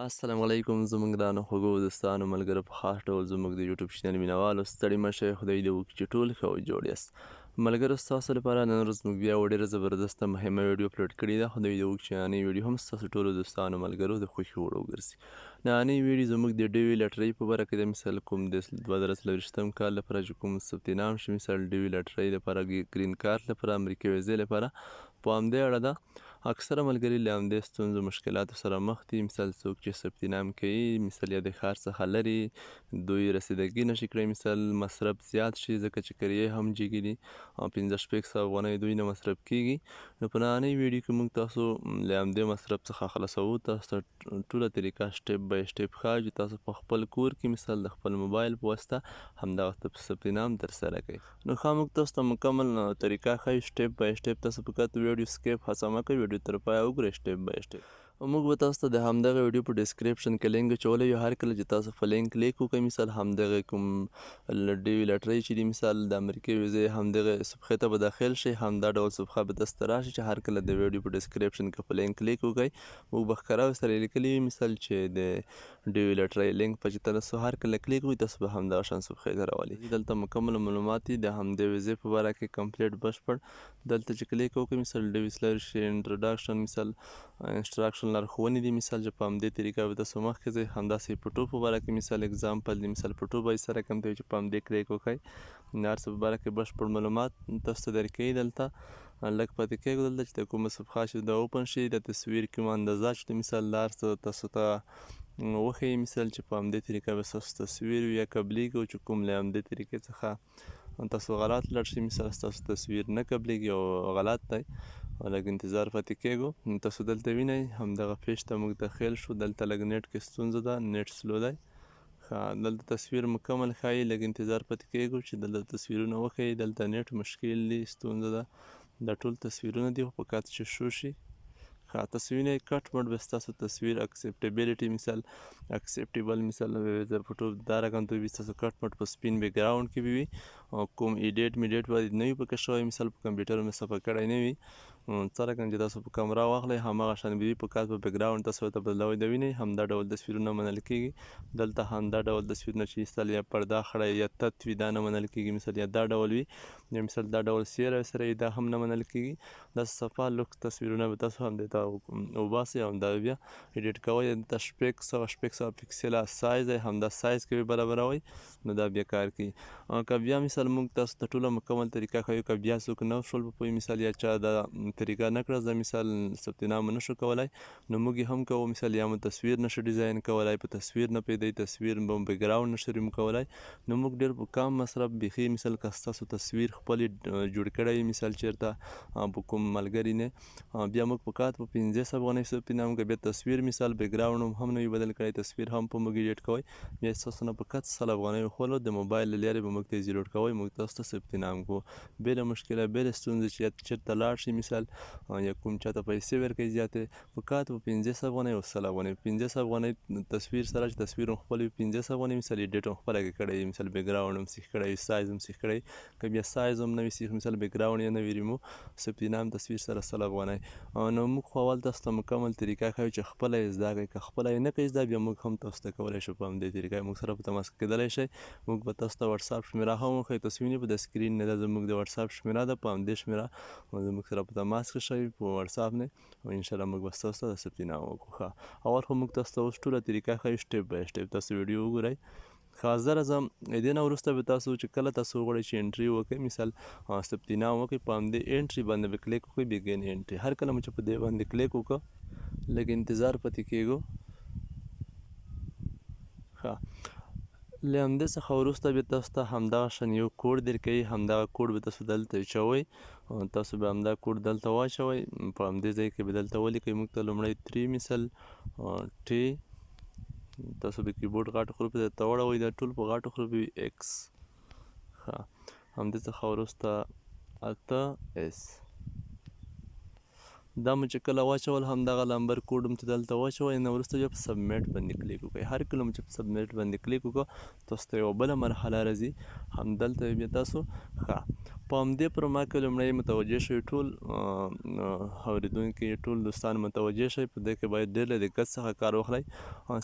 السلام علیکم زموږ ګرانو خوږو دوستانو ملګرو په خاص ډول زموږ د یوټیوب چینل مینوالو ستړي مه شئ خدای دې وکړي چې ټول ښه او جوړ یاست ملګرو ستاسو لپاره نن ورځ موږ بیا یوه ډېره زبردسته مهمه ویډیو اپلوډ کړې ده خدای دې وکړي چې نننۍ ویډیو هم ستاسو ټولو دوستانو ملګرو د خوښې وړ وګرځي نننۍ ویډیو زموږ د ډیوي لاټرۍ په باره کې د مثال کوم د 2024 کال لپاره چې کوم ثبت نام شي مثال ډیوي لاټرۍ لپاره ګرین کارت لپاره امریکا ویزې لپاره په همدې اړه ده اکثره ملګري له همدې ستونزو مشکلاتو سره مخ دي مثال څوک چې ثبت نام کوي مثال یا د ښار څخه لرې دوی رسیدګي نشي کړی مثال مصرف زیات شي ځکه چې کریې هم جګې دي او 15 افغانۍ دوی نه مصرف کیږي نو په نننۍ ویډیو کې موږ تاسو له همدې مصرف څخه خلاصوو تاسو ته ټوله طریقه سټیپ بای سټیپ ښایو چې تاسو په خپل کور کې مثال د خپل موبایل په واسطه همدغه ثبت نام ترسره کوئ نو ښه موږ تاسو ته مکمل طریقه ښایو سټیپ بای سټیپ تاسو فقط ویډیو سکیپ هڅه مه کوئ ویډیو تر پایه وګورئ سټیپ بای سټیپ موږ به تاسو ته د همدغه ویډیو په ډسکریپشن کې لینک اچولی یو هر کله چې تاسو په لینک کلیک وکړئ مثال همدغه کوم ډیوي لاټرۍ چې دي مثال د امریکې ویزې همدغه صفحې ته به داخل شئ همدا ډول صفحه به تاسو ته راشي چې هر کله د ویډیو په ډسکریپشن کې په لینک کلیک وکړئ موږ به ښکاره سره لیکلي وي مثال چې د ډیوي لاټرۍ لینک په چې تاسو هر کله کلیک وکړئ تاسو به همدغه شان صفحې ته راولي دلته مکمل معلومات دي د همدې ویزې په باره کې کمپلیټ بشپړ دلته چې کلیک وکړئ مثال ډیوي سلرش انټروډکشن مثال انسټراکشن لارښوونې دي مثال چې په همدې طریقه به تاسو مخکې ځئ همداسې پټو په باره کې مثال اګزامپل دی مثال پټو به سره کوم دی چې په همدې کلیک وکړئ د هر څه په باره کې بشپړ معلومات تاسو ته درکوي دلته لږ پاتې کېږو دلته چې د کومه صفحه چې د اوپن شي د تصویر کوم اندازه چې د مثال د هر څه تاسو ته وښیي مثال چې په همدې طریقه به ستاسو تصویر وي یا قبلیږي او چې کوم له همدې طریقې څخه تاسو غلط لاړ شئ مثال ستاسو تصویر نه قبلیږي او غلط دی لږ انتظار پاتې کېږو تاسو دلته وینئ همدغه پیج ته موږ داخل شو دلته لږ نیټ کې ستونزه ده نیټ سلو دی دلته تصویر مکمل ښایي لږ انتظار پاتې کېږو چې دلته تصویرونه وښیي دلته نیټ مشکل دی ستونزه ده دا ټول تصویرونه دي خو فقط چې شو شي تاسو وینئ کټ مټ به ستاسو تصویر اکسپټیبلیټي مثال اکسپټیبل مثال د فوټو دا رقم ته وي ستاسو کټ مټ په سپین بیک ګراونډ کې به وي او کوم ایډیټ میډیټ به نه وي پکې شوی مثال په کمپیوټر مې صفحه کړی نه وي څه رقم چې تاسو په کمره واخلئ همغه شان به وي فقط په بیک ګراونډ تاسو ورته بدلوئ د وینئ همدا ډول تصویرونه منل کېږي دلته همدا ډول تصویرونه چې ایستل یا پرده خړی یا تت وي دا نه منل کېږي مثال یا دا ډول وي یا مثال دا ډول سیره سره دا هم نه منل کېږي دا صفحه لوکس تصویرونه به تاسو هم دلته وباسئ همدا بیا ایډیټ کوئ دلته شپږ سوه پکسله سایز دی همدا سایز کې برابروئ نو دا بیا کار کوي که بیا مثال موږ تاسو ته ټوله مکمل طریقه ښیو که بیا څوک نه شول په پوهې مثال یا چا دا طریقه نه کړه زه مثال ثبت نام نه شو کولی نو موږ یې هم کوو مثال یا مو تصویر نشو ډیزاین کولی په تصویر نه پیدی تصویر به بیک ګراونډ نشو ریم کولی نو موږ ډېر په کم مصرف بیخي مثال که ستاسو تصویر خپل جوړ کړی مثال چېرته په کوم ملګري نه بیا موږ فقط په 15 افغانۍ ثبت نام کوو بیا تصویر مثال بیک ګراونډ هم نه وي بدل کړی تصویر هم په موږ ایډیټ کوئ بیا ستاسو نه فقط 100 افغانۍ وخولو د موبایل له لارې به موږ ته یې زیروډ کوئ موږ تاسو ته ثبت نام کوو بې له مشکله بې له ستونزې چې چېرته لاړ شي مثال یا کوم چاته پیسې ورکوي زیاتې فقط په 15 افغانۍ او 100 افغانۍ 15 افغانۍ تصویر سره چې تصویر هم خپل وي 15 افغانۍ مثال ایډیټ هم خپله کې کړی وي مثال بیک ګراونډ هم سیخ کړی وي سایز هم سیخ کړی وي که بیا سایز هم نه وي سیخ مثال بیک ګراونډ یې نه وي ریمو ثبت نام تصویر سره 100 افغانۍ نو موږ خو اول تاسو ته مکمل طریقه ښایو چې خپله یې زده کړئ که خپله یې نه کوئ زده بیا موږ هم تاسو ته کولی شو په همدې طریقه موږ سره په تماس کېدلی شئ موږ به تاسو ته وټساپ شمیره هم وښیو تاسو وینئ په د سکرین نه دا زموږ د وټساپ شمیره ده په همدې شمیره زموږ سره په تماس کې شئ په وټساپ نه او انشاءالله موږ به ستاسو ته د ثبت نام وکړو اول خو موږ تاسو ته اوس ټوله طریقه ښایو سټیپ بای سټیپ تاسو ویډیو وګورئ زه راځم دې نه وروسته به تاسو چې کله تاسو وغواړئ چې انټري وکړئ مثال ثبت نام وکړئ په همدې انټري باندې به کلیک وکړئ بیګین انټري هر کله مو چې په دې باندې کلیک وکړه لږ انتظار پاتې کېږو له همدې څخه وروسته بیا تاسو ته همدغه شان یو کوډ درکوي همدغه کوډ به تاسو دلته اچوئ تاسو به همدا کوډ دلته واچوئ په همدې ځای کې به دلته ولیکئ موږ ته لومړی 3 مثال ټي تاسو به کیبورډ غټ حروف درته واړوئ دا ټول په غټو حروفو وي ایکس همدې څخه وروسته 8 اس دا مو چې کله واچول همدغه نمبر کوډ هم ته دلته واچوئ نه وروسته بیا په سبمیټ باندې کلیک وکړئ هر کله مو چې په سبمیټ باندې کلیک وکړو تاسو ته یوه بله مرحله راځي همدلته بیا تاسو په همدې پروما کې لومړی متوجه شئ ټول اورېدونکي ټول دوستان متوجه شئ په دې کې باید ډېر له دقت څخه کار واخلئ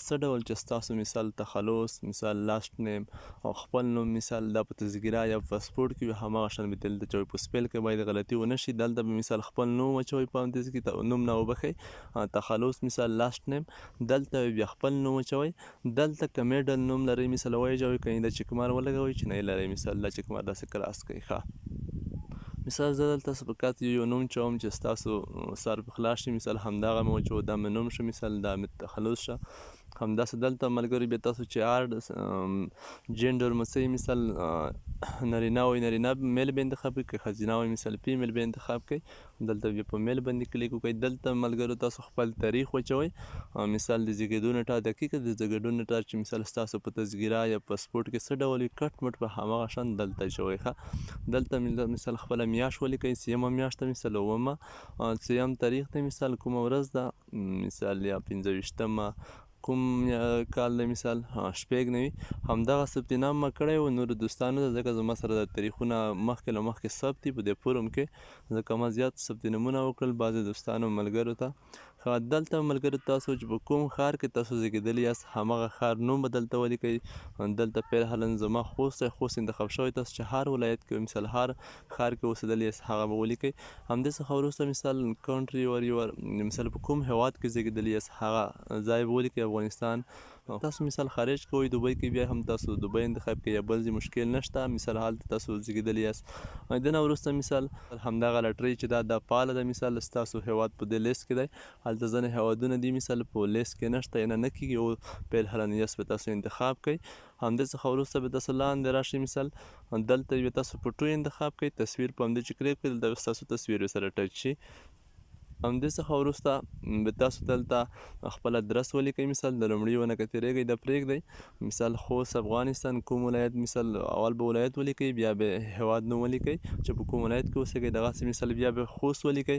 څه ډول چې ستاسو مثال تخلص مثال لاست نیم او خپل نوم مثال دا په تذکیره یا پاسپورټ کې وي هماغه شان به دلته چې په سپیل کې باید غلطي ونه شي دلته به مثال خپل نوم واچوئ په همدې کې نوم نه وبښئ تخلص مثال لاست نیم دلته بیا خپل نوم واچوئ دلته که میډل نوم لرئ مثال وایجوئ که د چک مار ولګوئ چې نه یې لرئ مثال دا چک مار داسې کراس کړئ ښه مثال زه دلته فقط یو نوم چوم چې ستاسو سر په خلاص شي مثال همدغه مې وچو دا مې نوم شه مثال دا مې تخلص شه همداسې دلته ملګري بیا تاسو چې جینډر مسئ مثال نارینه وي نارینه میل به انتخاب کړئ که ښځینه وي مثال فیمیل به انتخاب کړئ دلته بیا په میل باندې کلیک وکړئ دلته ملګرو تاسو خپل تاریخ واچوئ مثال د زیږېدو نیټه دقیقه د زیږېدو نیټه چې مثال ستاسو په تذکیره یا پاسپورټ کې څه ډول وي کټ مټ په هماغه شان دلته اچوئ ښه دلته مثال خپله میاشت ولیکئ سیمه میاشت ته مثال اوومه څلورم تاریخ ته مثال کومه ورځ ده مثال یا 15 کوم کال دی مثال شپږ نوي همدغه ثبت نام ما کړی و نورو دوستانو ته ځکه زما سره د تاریخونه مخکې له مخکې ثبت دي په دې فورم کې ځکه ما زیات ثبت نامونه وکړل بعضې دوستانو ملګرو ته دلته ملګرو تاسو چې په کوم ښار کې تاسو زیږېدلي یاست همغه ښار نوم به دلته ولیکئ دلته پیرهلا زما خوست دی خوست انتخاب شوی تاسو چې هر ولایت کې مثال هر ښار کې اوسېدلي یاست هغه به ولیکئ همدې څخه وروسته مثال کنټري ور یور مثال په کوم هېواد کې زیږېدلي یاست هغه ځای به ولیکئ افغانستان تاسو مثال خارج کوئ دوبۍ کې بیا هم تاسو دوبۍ انتخاب کړئ یا بل ځای مشکل نشته مثال هلته تاسو زیږېدلي یاست د نه وروسته مثال همدغه لټرۍ چې دا پاله ده مثال ستاسو هېواد په دې لیست کې دی هلته ځینې هېوادونه دي مثال په لیست کې نشته یا نه کېږي او پیل هلنیس به تاسو انتخاب کړئ همدې څخه وروسته به تاسو لاندې راشئ مثال دلته به تاسو پټو انتخاب کړئ تصویر په همدې چې کلیک کړئ دلته به ستاسو تصویر سره ټچ شي همدې څخه وروسته به تاسو دلته خپل ادرس ولیکئ مثال د لومړي ونه که تېرېږئ د پرېږدئ مثال خوست افغانستان کوم ولایت مثال اول به ولایت ولیکئ بیا به هېواد نوم ولیکئ چې په کوم ولایت کې اوسېږئ دغسې مثال بیا به خوست ولیکئ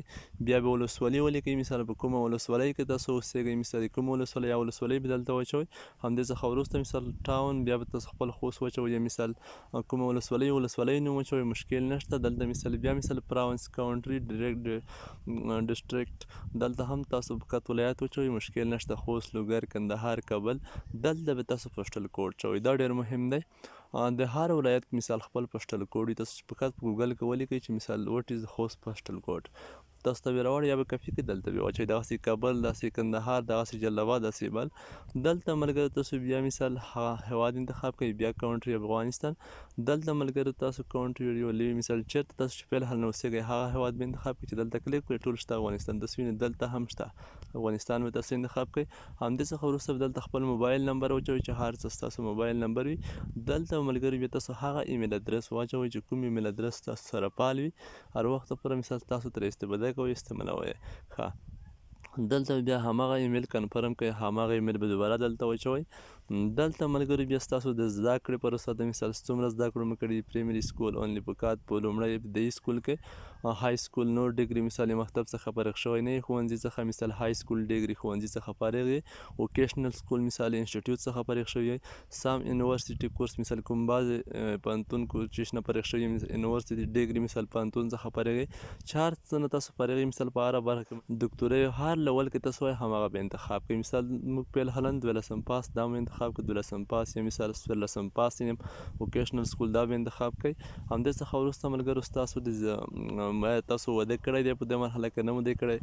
بیا به ولسوالي ولیکئ مثال په کومه ولسوالۍ کې تاسو اوسېږئ مثال کومه ولسوالۍ یا ولسوالۍ به دلته واچوئ همدې څخه وروسته مثال ټاون بیا به تاسو خپل خوست واچوئ مثال کومه ولسوالۍ نوم واچوئ مشکل نشته دلته مثال بیا مثال پراونس کاونټري ډسټرکټ دلته هم تاسو فقط ولایت وچوئ مشکل نشته خوست لوګر کندهار کابل دلته به تاسو پوسټل کوډ چوئ دا ډېر مهم دی د هر ولایت مثال خپل پوسټل کوډ وي تاسو فقط په ګوګل کې ولیکئ چې مثال وټ از خوست پوسټل کوډ تاسو ته به راوړي یا به کفي کې دلته به واچوئ دغسې کابل داسې کندهار دغسې جلال آباد داسې بل دلته ملګرو تاسو بیا مثال هېواد انتخاب کوئ بیا کاونټري افغانستان دلته ملګرو تاسو کاونټري یو مثال چېرته تاسو چې فعل حال نه اوسېږئ هغه هېواد به انتخاب کړئ چې دلته کلیک کړئ ټول شته افغانستان تصویر دلته هم شته افغانستان به تاسو انتخاب کړئ همدې څخه وروسته به دلته خپل موبایل نمبر واچوئ چې هر څه ستاسو موبایل نمبر وي دلته ملګري بیا تاسو هغه ایمیل ادرس واچوئ چې کوم ایمیل ادرس تاسو سره فعال وي هر وخت لپاره مثال تاسو ترې استفاده کوئ استعمالوئ ښه دلته بیا هماغه ایمیل کنفرم کړئ هماغه ایمیل به دوباره دلته واچوئ دلته ملګري بیا ستاسو د زده کړې پروسه د مثال څومره زده کړو مو کړي پریمري سکول اونلی فقط په لومړی ابتدایي سکول کې های سکول نور ډګري مثال مکتب څخه فارغ شوی نه ښوونځي څخه مثال های سکول ډګري ښوونځي څخه فارغ یې ووکیشنل سکول مثال انسټیټیوټ څخه فارغ شوی یې سم یونیورسټي کورس مثال کوم بعضې پوهنتون چې نه فارغ شوي یونیورسټي ډګري مثال پوهنتون څخه فارغ یې چې هر څه نه تاسو فارغ یې مثال په هره برخه کې دکتورۍ هر لول کې تاسو وایئ هماغه به انتخاب کړئ مثال موږ پیل حالا 12 پاس دا مو انتخاب کړو 12 پاس یا مثال 14 پاس یم ووکیشنل سکول دا به انتخاب کړئ همدې څخه وروسته ملګرو ستاسو د تاسو واده کړی دی په دې مرحله کې نه مو دی کړی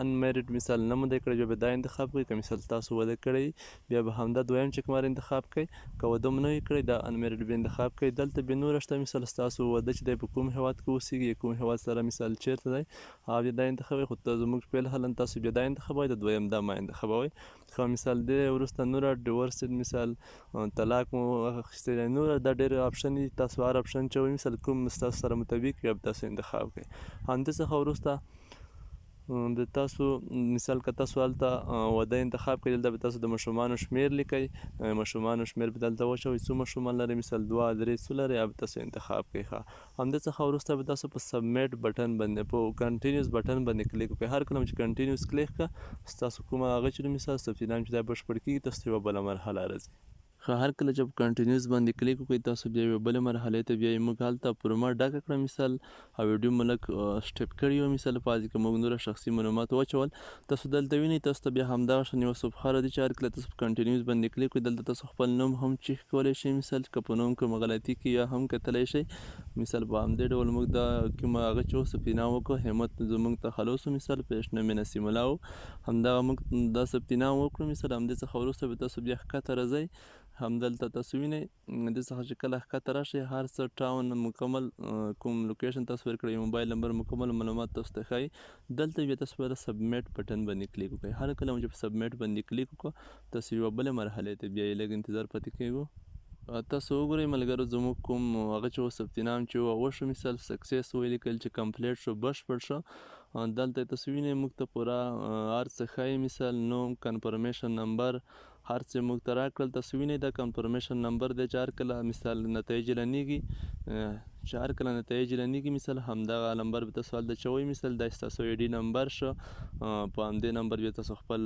انمیرډ مثال نه مو دی کړی بیا به دا انتخاب کړئ که مثال تاسو واده کړی بیا به همدا دویم چک مار انتخاب کړئ که واده مو نه وي کړی دا انمیرډ به انتخاب کړئ دلته بیا نور شته مثال ستاسو واده چې دی په کوم هېواد کې اوسېږي کوم هېواد سره مثال چیرته دی او دا انتخابوئ خو زموږ فعل حالا تاسو بیا دا انتخابوئ د دویم دا ما انتخابوئ ښه مثال دې وروسته نوره ډیورس مثال طلاق مو اخیستی دی نور دا ډېر اپشن دي تاسو هر اپشن چې وایي مثال کوم ستاسو سره مطابق وي تاسو انتخاب کړئ همدې څخه وروسته د تاسو مثال که تاسو هلته واده انتخاب کړئ دلته به تاسو د ماشومانو شمېر لیکئ ماشومانو شمېر به دلته واچوئ څو ماشومان لرئ مثال 2 3 څو لرئ یا به تاسو انتخاب کړئ ښه همدې څخه وروسته به تاسو په سبمیټ بټن باندې په کنټینیوس بټن باندې کلیک وکړئ هر کله چې کنټینیوس کلیک کړه ستاسو کومه هغه چې مثال ثبت نام چې دا بشپړ کېږي تاسو ته یوه بله مرحله راځي هر کله چې په کنټینیوس باندې کلیک وکړئ تاسو بیا یوې بلې مرحلې ته بیایي. موږ هلته پرومه ډکه کړه مثال او ویډیو مو لږ سټپ کړي وو مثال پازې که موږ نوره شخصي معلومات واچول تاسو دلته وینئ. تاسو ته بیا همدغه شان یوه صفحه راځي چې هر کله تاسو په کنټینیوس باندې کلیک وکړئ دلته تاسو خپل نوم هم چیک کولی شئ مثال که په نوم کومه غلطي کې یا هم کتلی شئ. مثال په همدې ډول موږ دا کومه هغه چې ثبت نام وکړو همت زموږ تخلص مثال پیش نوم یې نسیم الله و همدغه موږ دا ثبت نام وکړو مثال همدې څخه وروسته به تاسو بیا ښکته راځئ. همدلته تاسو وینئ دې څخه چې کله ښکته راشئ هر څه ټاون مکمل کوم لوکیشن تاسو ورکړئ موبایل نمبر مکمل معلومات تاسو ته ښایي. دلته بیا تاسو باید سبمیټ بټن باندې کلیک وکړئ. هر کله مو چې په سبمیټ باندې کلیک وکړو تاسو یوه بلې مرحلې ته بیایي. لږ انتظار پاتې کیږو. تاسو وګورئ ملګرو زموږ کوم هغه چې و ثبت نام چې وشو مثال سکسیس ولیکل چې کمپلیټ شو بشپړ شو. دلته تاسو وینئ موږ ته پوره هر څه ښایي مثال نوم کنفرمیشن نمبر هر څه موږ ته راکړل. تاسو وینئ دا کنفرمیشن نمبر دی چې هر کله مثال نتایج اعلانیږي مثال همدغه نمبر به تاسو هلته چوئ مثال دا ستاسو ای ډي نمبر شو. په همدې نمبر بیا تاسو خپل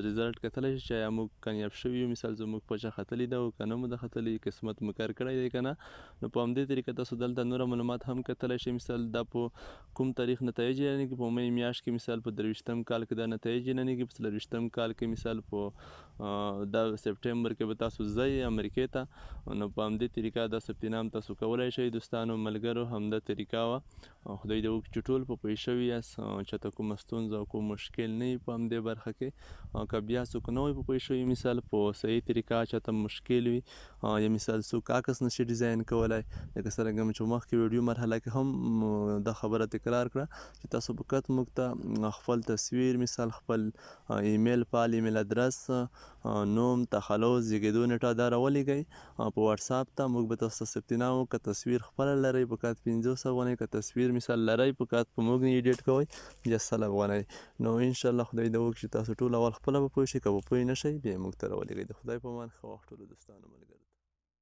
ریزلټ کتلی شئ چې آیا موږ کامیاب شوي یو مثال زموږ پچه ختلې ده او که نه مو ده ختلې قسمت مو کار کړی دی که نه. نو په همدې طریقه تاسو دلته نوره معلومات هم کتلی شئ مثال دا په کوم تاریخ نتایج اعلانیږي په می میاشت کې مثال په 23 کال کې دا نتایج اعلانیږي په 24 کال کې مثال په دا سپټمبر کې به تاسو ځئ امریکې ته. نو په همدې طریقه دا ثبت نام تاسو کولی شئ. دوستانو ملګرو همدا طریقه وه. خدای دې وکړي چې ټول په پوه شوي یاست چېرته کومه ستونزه او کوم مشکل نه وي په همدې برخه کې. که بیا څوک نه وي په پوه شوي مثال په صحیح طریقه چېرته مشکل وي یا مثال څوک عکس نشي ډیزاین کولی لکه څرنګه مې چې مخکې ویډیو مرحله کې هم دا خبره تکرار کړه چې تاسو فقط موږ ته خپل تصویر مثال خپل ایمیل فایل ایمیل ادرس نوم تخلص زیږېدو نیټه دا راولیږئ په واتساپ ته. موږ به تاسو ته ثبت نام وکړو. که تصویر خپله لرئ په کات 500 افغانۍ که تصویر مثال لرئ په کات په موږ نه ایډیټ کوئ بیا 100 افغانۍ. نو انشاءالله خدای دې وکړي چې تاسو ټول اول خپله به پوه شئ که به پوه نه شئ بیا یې موږ ته راولیږئ. د خدای په امان ښه وخت ټولو دوستانو ملګرو.